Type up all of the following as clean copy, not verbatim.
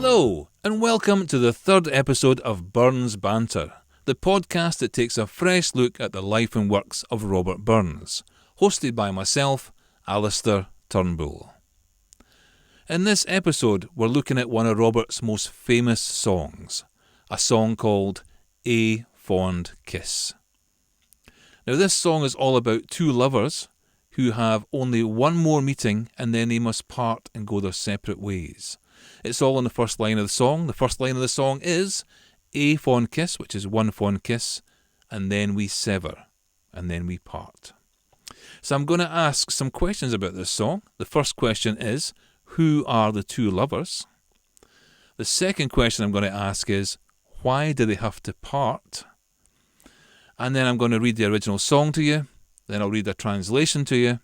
Hello, and welcome to the third episode of Burns Banter, the podcast that takes a fresh look at the life and works of Robert Burns, hosted by myself, Alistair Turnbull. In this episode, we're looking at one of Robert's most famous songs, a song called A Fond Kiss. Now, this song is all about two lovers who have only one more meeting and then they must part and go their separate ways. It's all in the first line of the song. The first line of the song is A fond kiss, which is one fond kiss, and then we sever, and then we part. So I'm going to ask some questions about this song. The first question is, who are the two lovers? The second question I'm going to ask is, why do they have to part? And then I'm going to read the original song to you, then I'll read a translation to you,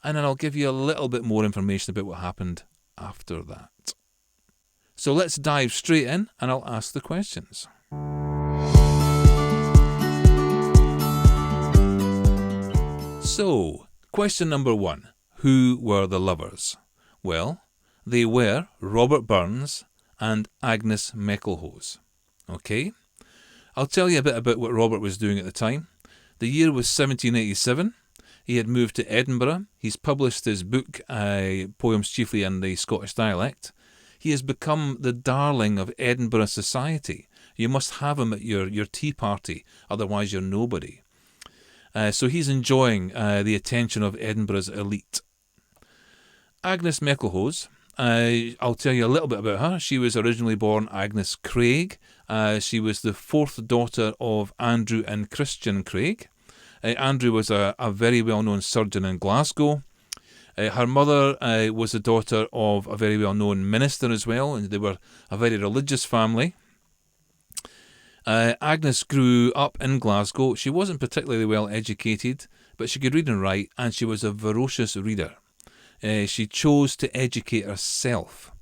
and then I'll give you a little bit more information about what happened after that. So let's dive straight in and I'll ask the questions. So, question number one. Who were the lovers? Well, they were Robert Burns and Agnes Meckelhose. Okay? I'll tell you a bit about what Robert was doing at the time. The year was 1787. He had moved to Edinburgh. He's published his book, Poems Chiefly in the Scottish Dialect. He has become the darling of Edinburgh society. You must have him at your tea party, otherwise you're nobody. So he's enjoying the attention of Edinburgh's elite. Agnes Meckelhose, I'll tell you a little bit about her. She was originally born Agnes Craig. She was the fourth daughter of Andrew and Christian Craig. Andrew was a very well-known surgeon in Glasgow. Her mother was the daughter of a very well-known minister as well, and they were a very religious family. Agnes grew up in Glasgow. She wasn't particularly well educated, but she could read and write, and she was a voracious reader. She chose to educate herself.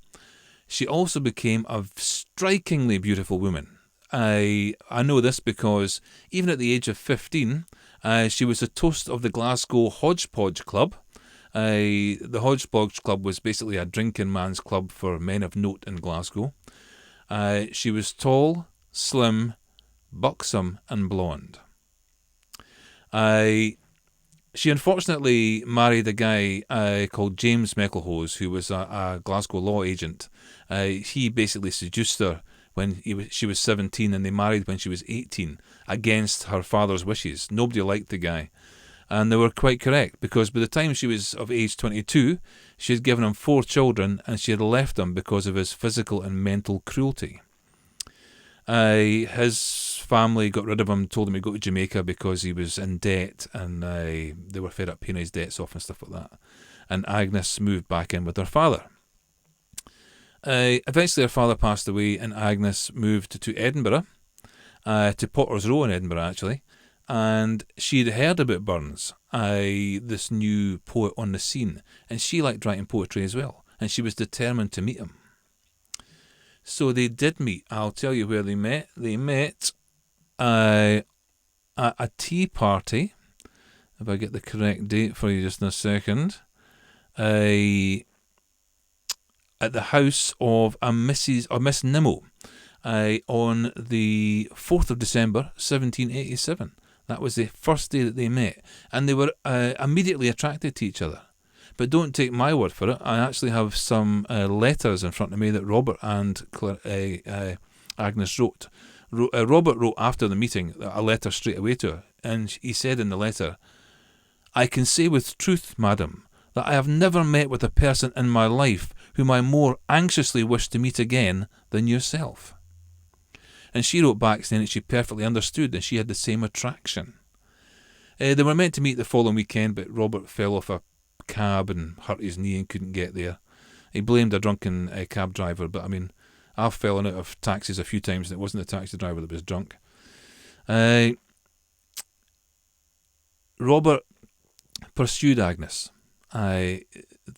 She also became a strikingly beautiful woman. I know this because even at the age of 15, she was a toast of the Glasgow Hodgepodge Club. The Hodgepodge Club was basically a drinking man's club for men of note in Glasgow. She was tall, slim, buxom and blonde. She unfortunately married a guy called James Meckelhose, who was a Glasgow law agent. He basically seduced her when she was 17, and they married when she was 18, against her father's wishes. Nobody liked the guy. And they were quite correct, because by the time she was of age 22, she had given him 4 children, and she had left him because of his physical and mental cruelty. His family got rid of him, told him to go to Jamaica because he was in debt, and they were fed up paying his debts off and stuff like that. And Agnes moved back in with her father. Eventually her father passed away, and Agnes moved to Edinburgh, to Potter's Row in Edinburgh actually, and she'd heard about Burns, this new poet on the scene, and she liked writing poetry as well, and she was determined to meet him. So they did meet. I'll tell you where they met. They met at a tea party, if I get the correct date for you just in a second, at the house of Miss Nimmo, on the 4th of December 1787. That was the first day that they met, and they were immediately attracted to each other. But don't take my word for it. I actually have some letters in front of me that Robert and Agnes wrote. Robert wrote after the meeting a letter straight away to her, and he said in the letter, "I can say with truth, madam, that I have never met with a person in my life whom I more anxiously wish to meet again than yourself." And she wrote back saying that she perfectly understood and she had the same attraction. They were meant to meet the following weekend, but Robert fell off a cab and hurt his knee and couldn't get there. He blamed a drunken cab driver, but I mean, I've fallen out of taxis a few times and it wasn't the taxi driver that was drunk. Robert pursued Agnes. They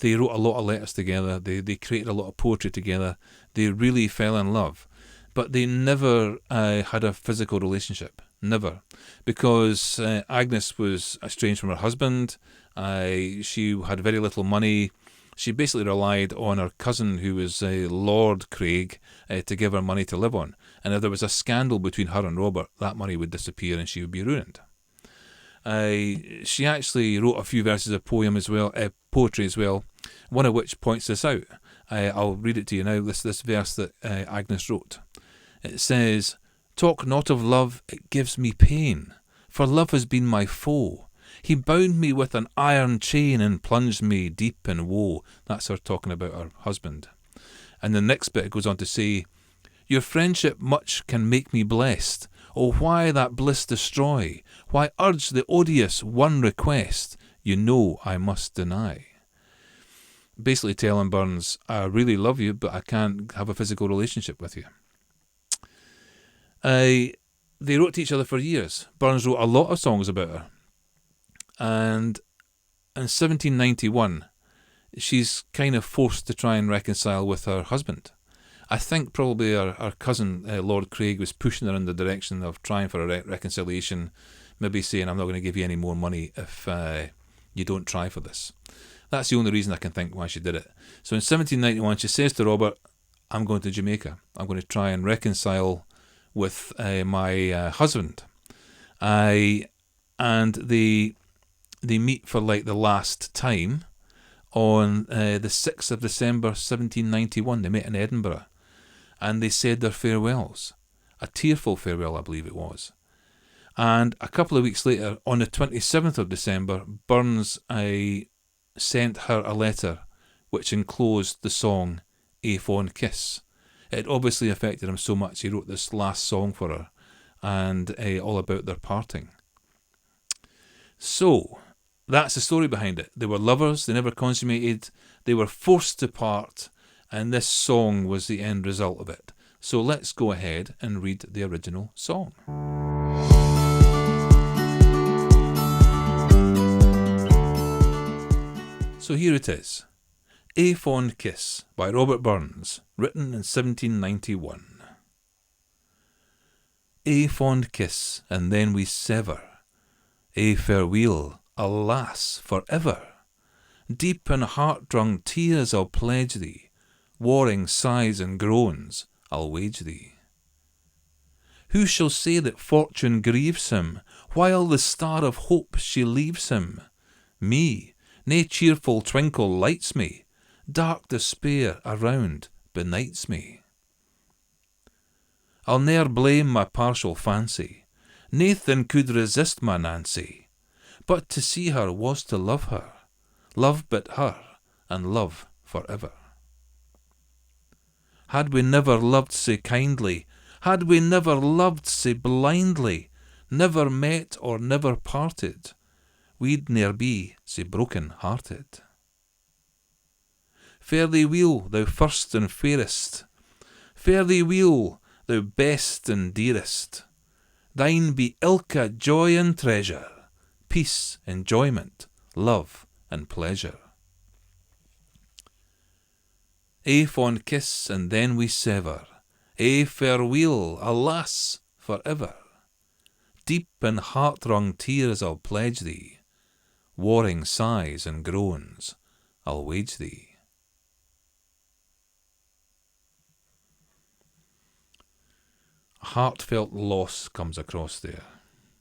wrote a lot of letters together. They created a lot of poetry together. They really fell in love. But they never had a physical relationship. Never. Because Agnes was estranged from her husband. She had very little money. She basically relied on her cousin, who was Lord Craig, to give her money to live on. And if there was a scandal between her and Robert, that money would disappear and she would be ruined. She actually wrote a few verses of poetry as well, one of which points this out. I'll read it to you now, this verse that Agnes wrote. It says, "Talk not of love, it gives me pain, for love has been my foe. He bound me with an iron chain and plunged me deep in woe." That's her talking about her husband. And the next bit goes on to say, "Your friendship much can make me blessed. Oh, why that bliss destroy? Why urge the odious one request? You know I must deny." Basically telling Burns, I really love you, but I can't have a physical relationship with you. They wrote to each other for years. Burns wrote a lot of songs about her. And in 1791, she's kind of forced to try and reconcile with her husband. I think probably her cousin, Lord Craig, was pushing her in the direction of trying for a reconciliation, maybe saying, "I'm not going to give you any more money if you don't try for this." That's the only reason I can think why she did it. So in 1791, she says to Robert, "I'm going to Jamaica. I'm going to try and reconcile with my husband." And they meet for like the last time on the 6th of December 1791. They met in Edinburgh and they said their farewells. A tearful farewell, I believe it was. And a couple of weeks later, on the 27th of December, Burns sent her a letter which enclosed the song "A Fond Kiss." It obviously affected him so much he wrote this last song for her, and all about their parting. So that's the story behind it. They were lovers, they never consummated, they were forced to part, and this song was the end result of it. So let's go ahead and read the original song. So here it is. "A Fond Kiss" by Robert Burns, written in 1791. A fond kiss, and then we sever. A farewell, alas, for ever. Deep in heart-wrung tears I'll pledge thee, warring sighs and groans I'll wage thee. Who shall say that fortune grieves him, while the star of hope she leaves him? Me, nae cheerful twinkle lights me, dark despair around benights me. I'll ne'er blame my partial fancy, naething could resist my Nancy, but to see her was to love her, love but her, and love for ever. Had we never loved sae kindly, had we never loved sae blindly, never met or never parted, we'd ne'er be sae broken-hearted. Fare thee weel, thou first and fairest, fare thee weel, thou best and dearest. Thine be ilka joy and treasure, peace, enjoyment, love and pleasure. A fond kiss, and then we sever. A farewell, alas, for ever. Deep in heart-wrung tears I'll pledge thee, warring sighs and groans I'll wage thee. Heartfelt loss comes across there.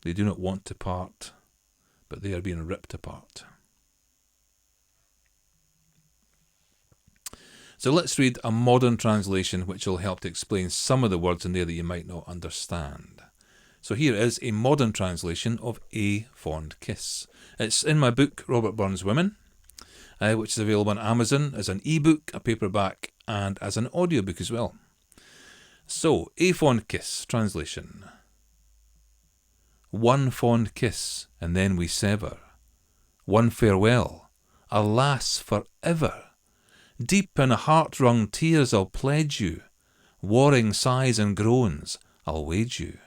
They do not want to part, but they are being ripped apart. So let's read a modern translation which will help to explain some of the words in there that you might not understand. So here is a modern translation of A Fond Kiss. It's in my book, Robert Burns Women, which is available on Amazon as an ebook, a paperback, and as an audiobook as well. So, A Fond Kiss, translation. One fond kiss, and then we sever. One farewell, alas, for ever. Deep in heart-wrung tears I'll pledge you, warring sighs and groans I'll wage you.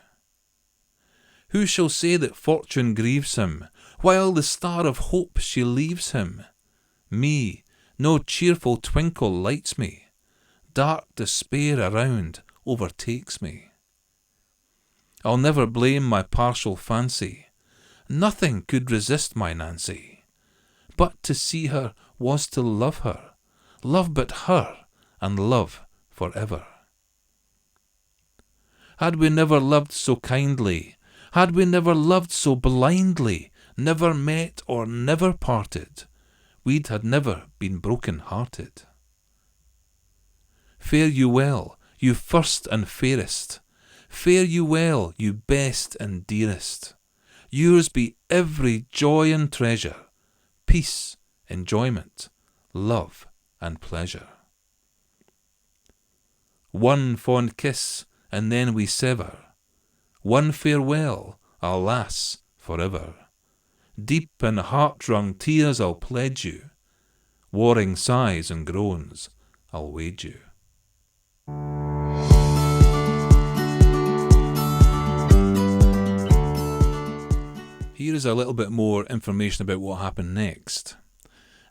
Who shall say that fortune grieves him, while the star of hope she leaves him? Me, no cheerful twinkle lights me, dark despair around overtakes me. I'll never blame my partial fancy, nothing could resist my Nancy, but to see her was to love her, love but her, and love for ever. Had we never loved so kindly, had we never loved so blindly, never met or never parted, we'd had never been broken-hearted. Fare you well, you first and fairest, fare you well, you best and dearest. Yours be every joy and treasure, peace, enjoyment, love and pleasure. One fond kiss, and then we sever. One farewell, alas, forever. Deep and heart-wrung tears I'll pledge you, warring sighs and groans I'll wage you. Here is a little bit more information about what happened next.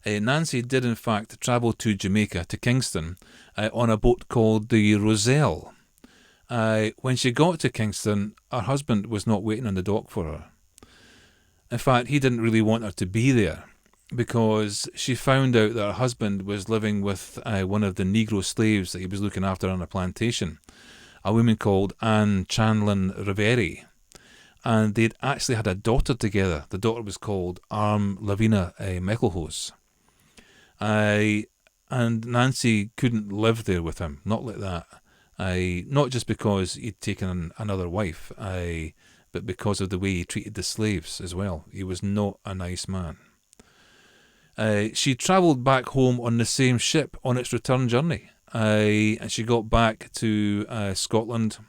Nancy did in fact travel to Jamaica, to Kingston, on a boat called the Roselle. When she got to Kingston, her husband was not waiting on the dock for her. In fact, he didn't really want her to be there, because she found out that her husband was living with one of the Negro slaves that he was looking after on a plantation, a woman called Anne Chanlin Riveri. And they'd actually had a daughter together. The daughter was called Arm Lavina Meckelhose. And Nancy couldn't live there with him, not like that. Not just because he'd taken another wife, but because of the way he treated the slaves as well. He was not a nice man. She travelled back home on the same ship on its return journey. And she got back to Scotland.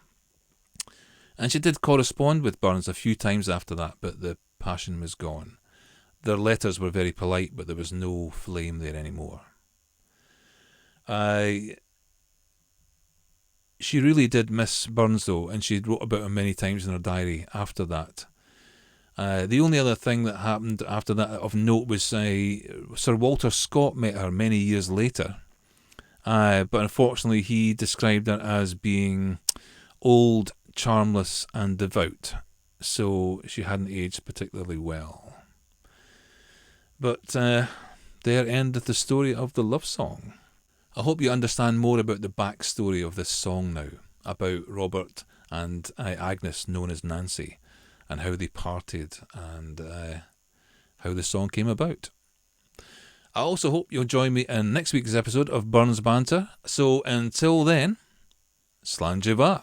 And she did correspond with Burns a few times after that, but the passion was gone. Their letters were very polite, but there was no flame there anymore. She really did miss Burns, though, and she wrote about him many times in her diary after that. The only other thing that happened after that of note was Sir Walter Scott met her many years later. But unfortunately, he described her as being old, charmless and devout, so she hadn't aged particularly well. But there ended the story of the love song. I hope you understand more about the backstory of this song now, about Robert and Agnes, known as Nancy, and how they parted and how the song came about. I also hope you'll join me in next week's episode of Burns Banter. So until then, Slán Jivá.